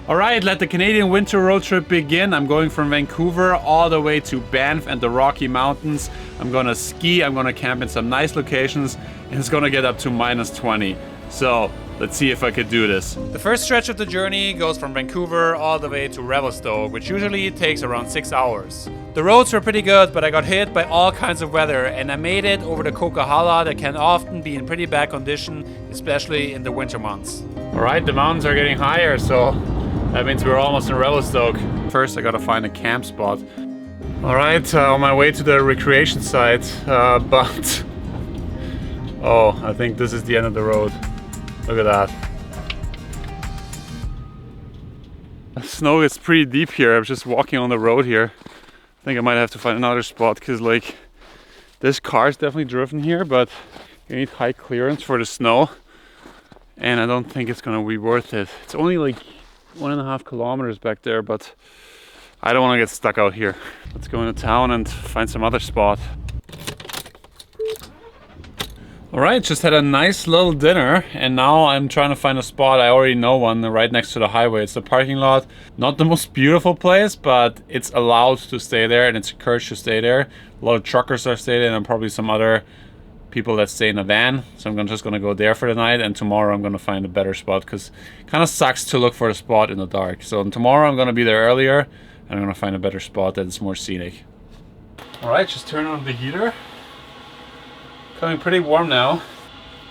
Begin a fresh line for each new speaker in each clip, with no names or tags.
Alright, let the Canadian winter road trip begin. I'm going from Vancouver all the way to Banff and the Rocky Mountains. I'm gonna ski, I'm gonna camp in some nice locations, and it's gonna get up to -20. So let's see if I could do this. The first stretch of the journey goes from Vancouver all the way to Revelstoke, which usually takes around 6 hours. The roads were pretty good, but I got hit by all kinds of weather, and I made it over the Coquihalla that can often be in pretty bad condition, especially in the winter months. Alright, the mountains are getting higher, so that means we're almost in Revelstoke. First, I gotta find a camp spot. Alright, on my way to the recreation site, but... oh, I think this is the end of the road. Look at that. The snow is pretty deep here. I'm just walking on the road here. I think I might have to find another spot because like this car is definitely driven here, but you need high clearance for the snow. And I don't think it's gonna be worth it. It's only like 1.5 kilometers back there, but I don't want to get stuck out here. Let's go into town and find some other spot. Alright, just had a nice little dinner and now I'm trying to find a spot. I already know one right next to the highway. It's the parking lot. Not the most beautiful place, but it's allowed to stay there and it's encouraged to stay there. A lot of truckers are staying there and probably some other people that stay in a van. So I'm just gonna go there for the night, and tomorrow I'm gonna find a better spot because it kind of sucks to look for a spot in the dark. So tomorrow I'm gonna be there earlier and I'm gonna find a better spot that's more scenic. Alright, just turn on the heater. Coming pretty warm now.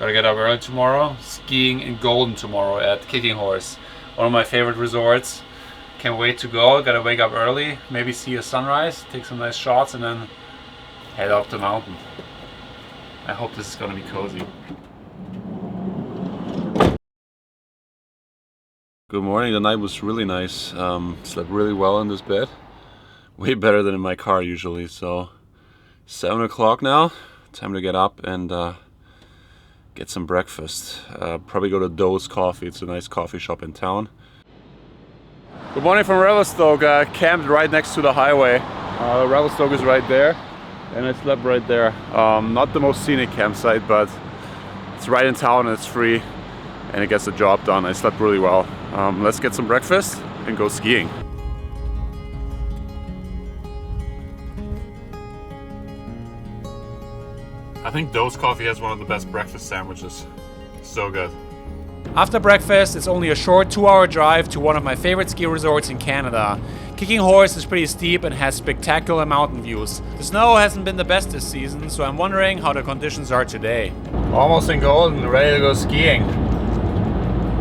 Gotta get up early tomorrow. Skiing in Golden tomorrow at Kicking Horse. One of my favorite resorts. Can't wait to go. Gotta wake up early, maybe see a sunrise, take some nice shots, and then head up the mountain. I hope this is gonna be cozy. Good morning. The night was really nice. Slept really well in this bed. Way better than in my car usually. So 7 o'clock now. Time to get up and get some breakfast. Probably go to Doe's Coffee. It's a nice coffee shop in town. Good morning from Revelstoke. Camped right next to the highway. Revelstoke is right there, and I slept right there. Not the most scenic campsite, but it's right in town and it's free, and it gets the job done. I slept really well. Let's get some breakfast and go skiing. I think Doe's Coffee has one of the best breakfast sandwiches. So good. After breakfast, it's only a short 2-hour drive to one of my favorite ski resorts in Canada. Kicking Horse is pretty steep and has spectacular mountain views. The snow hasn't been the best this season, so I'm wondering how the conditions are today. Almost in Golden, ready to go skiing.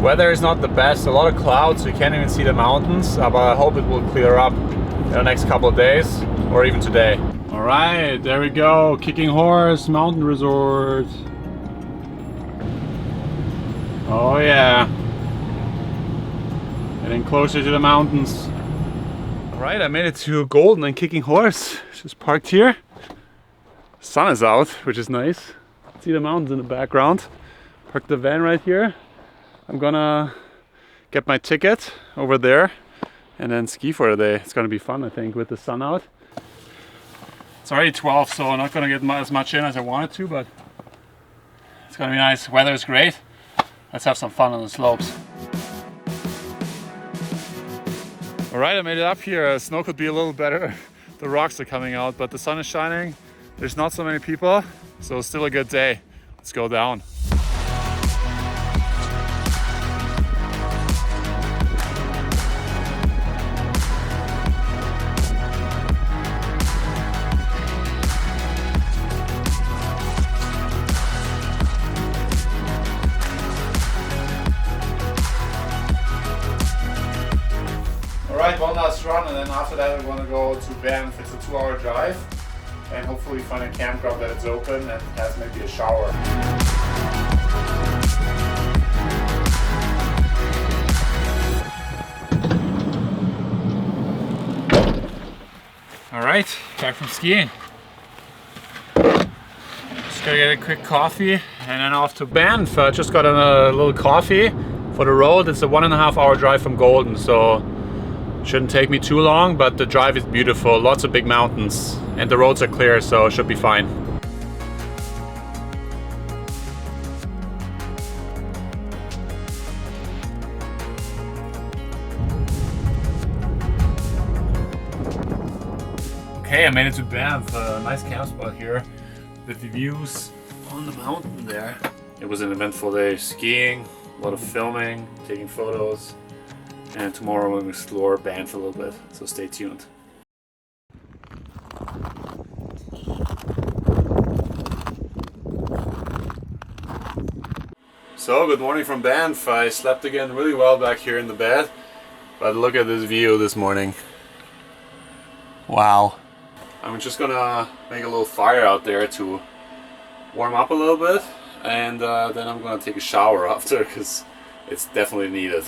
Weather is not the best, a lot of clouds, so you can't even see the mountains, but I hope it will clear up in the next couple of days, or even today. Alright, there we go, Kicking Horse Mountain Resort. Oh yeah. Getting closer to the mountains. Alright, I made it to Golden and Kicking Horse. Just parked here. Sun is out, which is nice. See the mountains in the background. Parked the van right here. I'm gonna get my ticket over there and then ski for the day. It's gonna be fun, I think, with the sun out. It's already 12, so I'm not gonna get as much in as I wanted to, but it's gonna be nice. Weather is great. Let's have some fun on the slopes. Alright, I made it up here. Snow could be a little better. The rocks are coming out, but the sun is shining. There's not so many people, so it's still a good day. Let's go down. Alright, one last run, and then after that we're going to go to Banff. It's a 2-hour drive, and hopefully find a campground that is open and has maybe a shower. Alright, back from skiing. Just gotta get a quick coffee and then off to Banff. I just got a little coffee for the road. It's a 1.5 hour drive from Golden, so shouldn't take me too long, but the drive is beautiful. Lots of big mountains and the roads are clear, so it should be fine. Hey, I made it to Banff. Nice camp spot here with the views on the mountain there. It was an eventful day, skiing, a lot of filming, taking photos, and tomorrow we'll explore Banff a little bit, so stay tuned. So, good morning from Banff. I slept again really well back here in the bed, but look at this view this morning. Wow. I'm just gonna make a little fire out there to warm up a little bit, and then I'm gonna take a shower after, because it's definitely needed.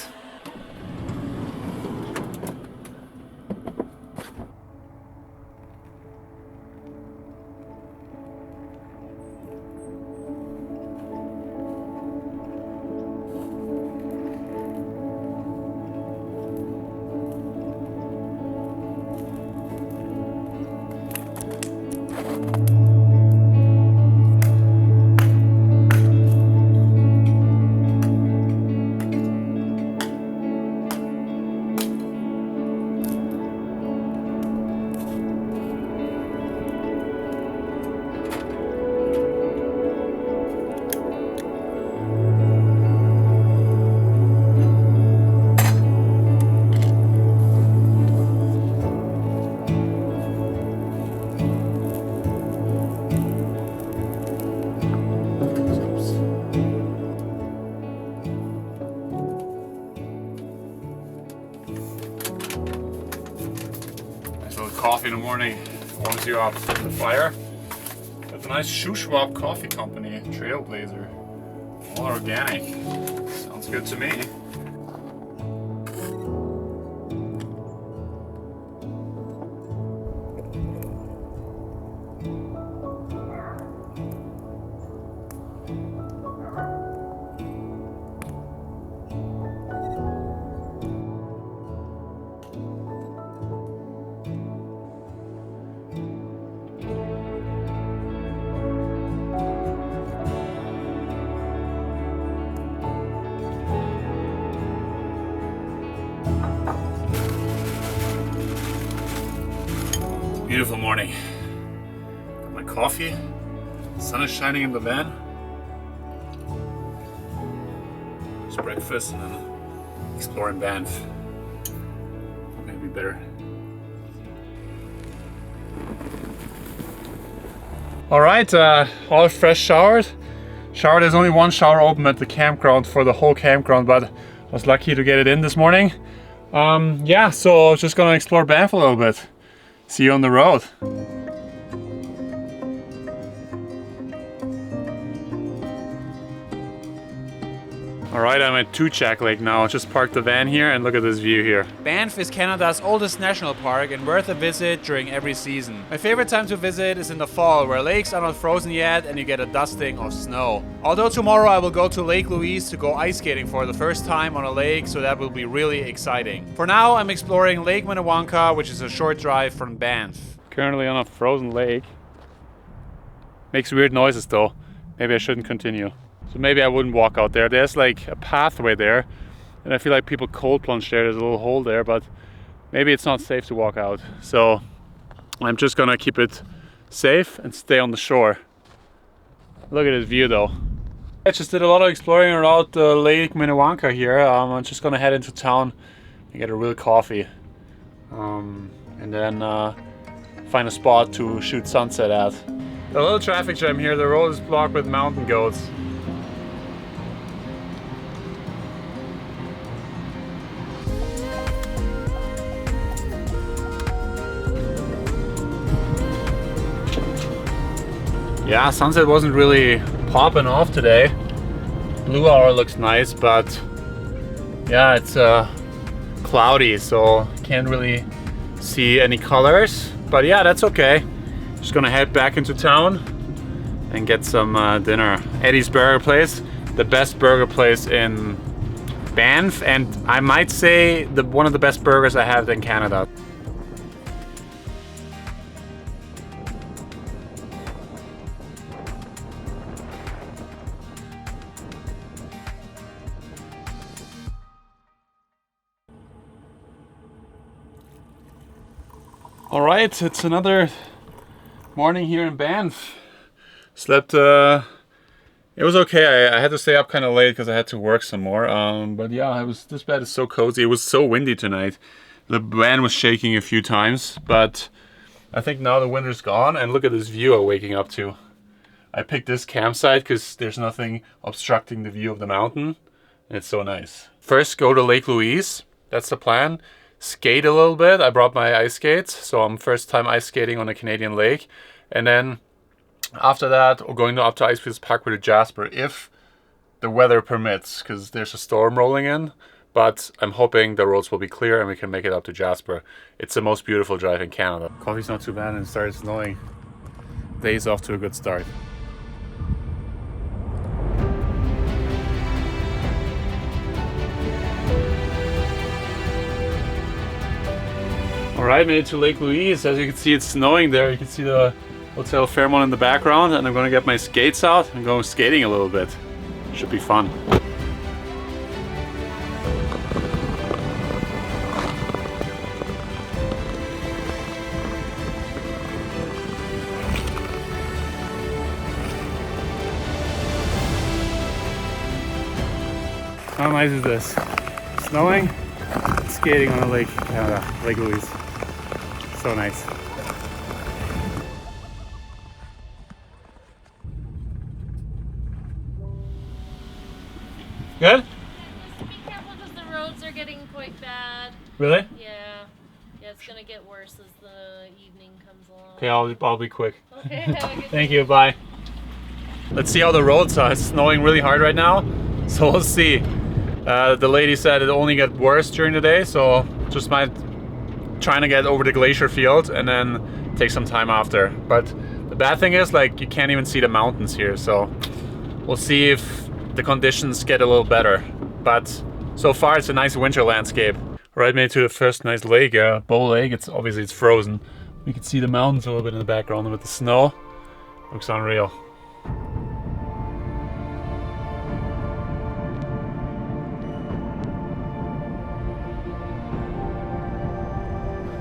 Coffee in the morning warms you up. The fire at the nice Shuswap Coffee Company, Trailblazer. All organic. Sounds good to me. Beautiful morning. Got my coffee. Sun is shining in the van. Just breakfast and then exploring Banff. Maybe better. Alright, all fresh showered. There's only one shower open at the campground for the whole campground, but I was lucky to get it in this morning. Yeah, so just gonna explore Banff a little bit. See you on the road. Alright, I'm at Tuchak Lake now. I just parked the van here and look at this view here. Banff is Canada's oldest national park and worth a visit during every season. My favorite time to visit is in the fall, where lakes are not frozen yet and you get a dusting of snow. Although tomorrow I will go to Lake Louise to go ice skating for the first time on a lake, so that will be really exciting. For now, I'm exploring Lake Minnewanka, which is a short drive from Banff. Currently on a frozen lake. Makes weird noises though. Maybe I shouldn't continue. So maybe I wouldn't walk out there. There's like a pathway there, and I feel like people cold plunge there. There's a little hole there, but maybe it's not safe to walk out. So I'm just gonna keep it safe and stay on the shore. Look at this view though. I just did a lot of exploring around Lake Minnewanka here. I'm just gonna head into town and get a real coffee. And then find a spot to shoot sunset at. A little traffic jam here. The road is blocked with mountain goats. Yeah, sunset wasn't really popping off today. Blue hour looks nice, but yeah, it's cloudy, so can't really see any colors. But yeah, that's okay. Just gonna head back into town and get some dinner. Eddie's Burger Place, the best burger place in Banff, and I might say one of the best burgers I have in Canada. All right, it's another morning here in Banff. Slept, it was okay. I had to stay up kind of late because I had to work some more. But yeah, this bed is so cozy. It was so windy tonight. The van was shaking a few times, but I think now the winter's gone. And look at this view I'm waking up to. I picked this campsite because there's nothing obstructing the view of the mountain. And it's so nice. First, go to Lake Louise. That's the plan. Skate a little bit. I brought my ice skates, so I'm first time ice skating on a Canadian lake. And then after that, we're going up to Icefields Parkway to Jasper if the weather permits, because there's a storm rolling in. But I'm hoping the roads will be clear and we can make it up to Jasper. It's the most beautiful drive in Canada. Coffee's not too bad and it started snowing. Day's off to a good start. Alright, made it to Lake Louise. As you can see, it's snowing there. You can see the Hotel Fairmont in the background, and I'm gonna get my skates out and go skating a little bit. Should be fun. How nice is this? Snowing, skating on a lake in Canada, Lake Louise. So nice. Good?
Just be careful because the roads are getting quite bad.
Really?
Yeah. Yeah, it's gonna get worse as the evening comes along.
Okay, I'll be quick.
Okay, have a good
Thank you, bye. Let's see how the roads are. It's snowing really hard right now, so we'll see. The lady said it only gets worse during the day, so just trying to get over the glacier field and then take some time after. But the bad thing is, like, you can't even see the mountains here, so we'll see if the conditions get a little better. But so far it's a nice winter landscape. Right, made it to the first nice lake, Bow Lake. It's obviously frozen. You can see the mountains a little bit in the background with the snow. Looks unreal.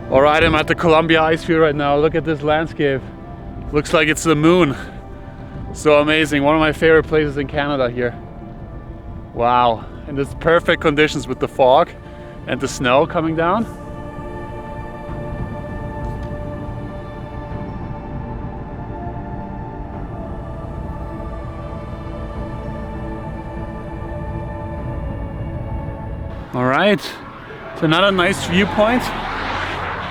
Alright, I'm at the Columbia Icefield right now. Look at this landscape. Looks like it's the moon. So amazing. One of my favorite places in Canada here. Wow. And it's perfect conditions with the fog and the snow coming down. Alright. It's another nice viewpoint.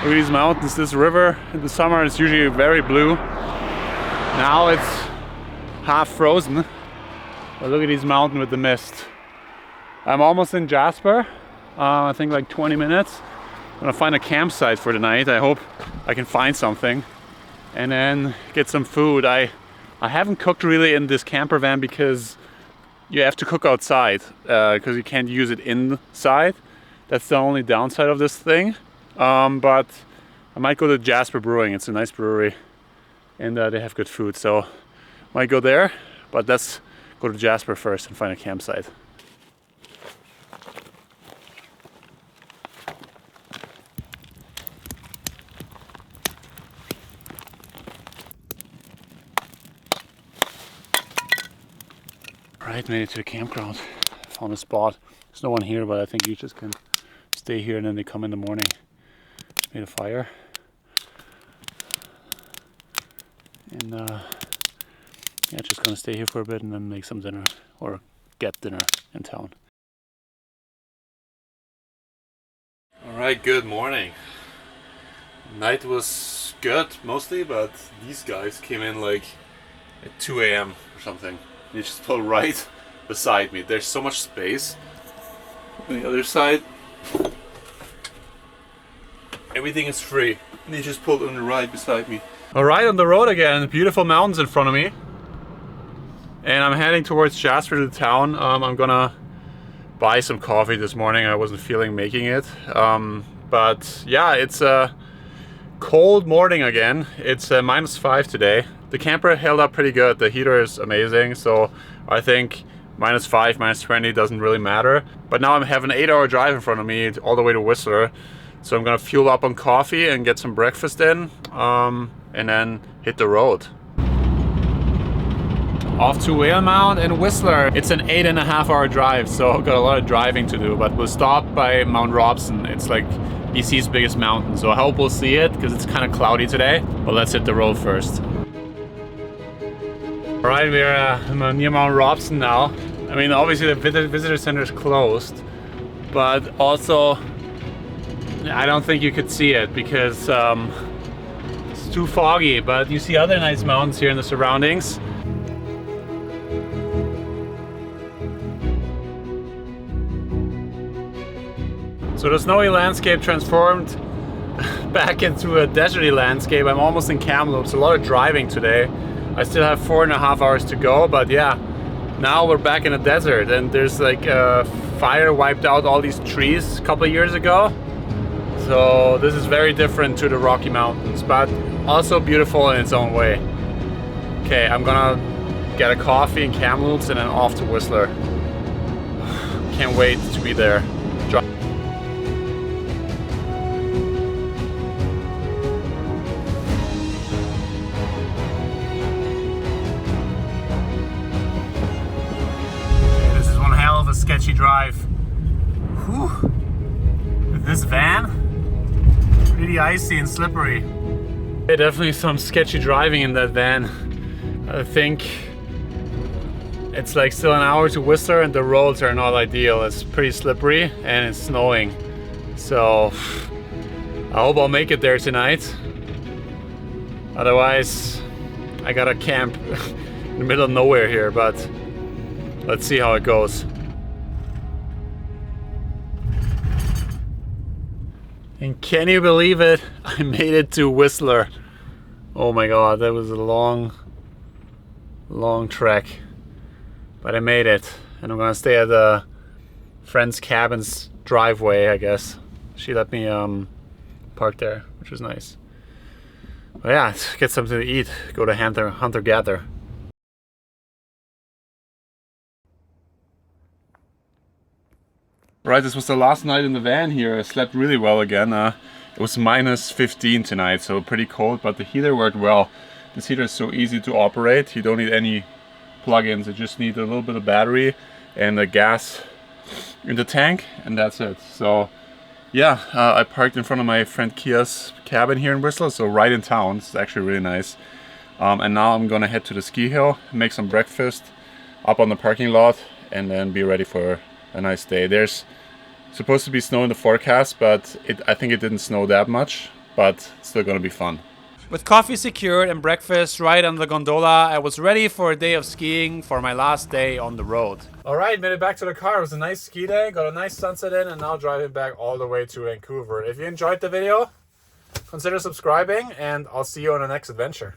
Look at these mountains. This river in the summer is usually very blue. Now it's half frozen. But look at these mountains with the mist. I'm almost in Jasper. I think like 20 minutes. I'm gonna find a campsite for the night. I hope I can find something. And then get some food. I haven't cooked really in this camper van because you have to cook outside. Because you can't use it inside. That's the only downside of this thing. But I might go to Jasper Brewing. It's a nice brewery and they have good food, so might go there, but let's go to Jasper first and find a campsite. Alright, made it to the campground. Found a spot. There's no one here, but I think you just can stay here and then they come in the morning. Made a fire. And yeah, just gonna stay here for a bit and then make some dinner or get dinner in town. Alright, good morning. Night was good mostly, but these guys came in like at 2 a.m. or something. They just pulled right beside me. There's so much space on the other side. Everything is free. And he just pulled on the right beside me. Alright, on the road again. Beautiful mountains in front of me. And I'm heading towards Jasper to the town. I'm gonna buy some coffee this morning. I wasn't feeling making it. But yeah, it's a cold morning again. It's -5 today. The camper held up pretty good. The heater is amazing. So I think -5, -20 doesn't really matter. But now I have an 8-hour drive in front of me all the way to Whistler. So I'm gonna fuel up on coffee and get some breakfast in, and then hit the road. Off to Whale Mount and Whistler. It's an 8.5 hour drive, so I've got a lot of driving to do, but we'll stop by Mount Robson. It's like BC's biggest mountain, so I hope we'll see it because it's kind of cloudy today, but let's hit the road first. All right, we're near Mount Robson now. I mean, obviously the visitor center is closed, but also I don't think you could see it because it's too foggy, but you see other nice mountains here in the surroundings. So the snowy landscape transformed back into a deserty landscape. I'm almost in Kamloops. A lot of driving today. I still have 4.5 hours to go, but yeah, now we're back in the desert, and there's like a fire wiped out all these trees a couple of years ago. So this is very different to the Rocky Mountains, but also beautiful in its own way. Okay, I'm gonna get a coffee in Kamloops and then off to Whistler. Can't wait to be there. Sketchy drive. Whew. With this van, really icy and slippery. Yeah, definitely some sketchy driving in that van. I think it's like still an hour to Whistler and the roads are not ideal. It's pretty slippery and it's snowing. So I hope I'll make it there tonight. Otherwise, I gotta camp in the middle of nowhere here, but let's see how it goes. And can you believe it? I made it to Whistler. Oh my god, that was a long trek. But I made it. And I'm gonna stay at a friend's cabin's driveway, I guess. She let me park there, which was nice. But yeah, get something to eat. Go to hunter-gatherer. Right, this was the last night in the van here. I slept really well again. It was minus 15 tonight, so pretty cold, but the heater worked well. This heater is so easy to operate. You don't need any plugins. You just need a little bit of battery and the gas in the tank, and that's it. So yeah, I parked in front of my friend Kia's cabin here in Whistler, so right in town. It's actually really nice. And now I'm gonna head to the ski hill, make some breakfast up on the parking lot, and then be ready for a nice day. There's supposed to be snow in the forecast, but I think it didn't snow that much, but it's still gonna be fun. With coffee secured and breakfast right on the gondola, I was ready for a day of skiing for my last day on the road. All right, made it back to the car. It was a nice ski day, got a nice sunset in, and now driving back all the way to Vancouver. If you enjoyed the video, consider subscribing, and I'll see you on the next adventure.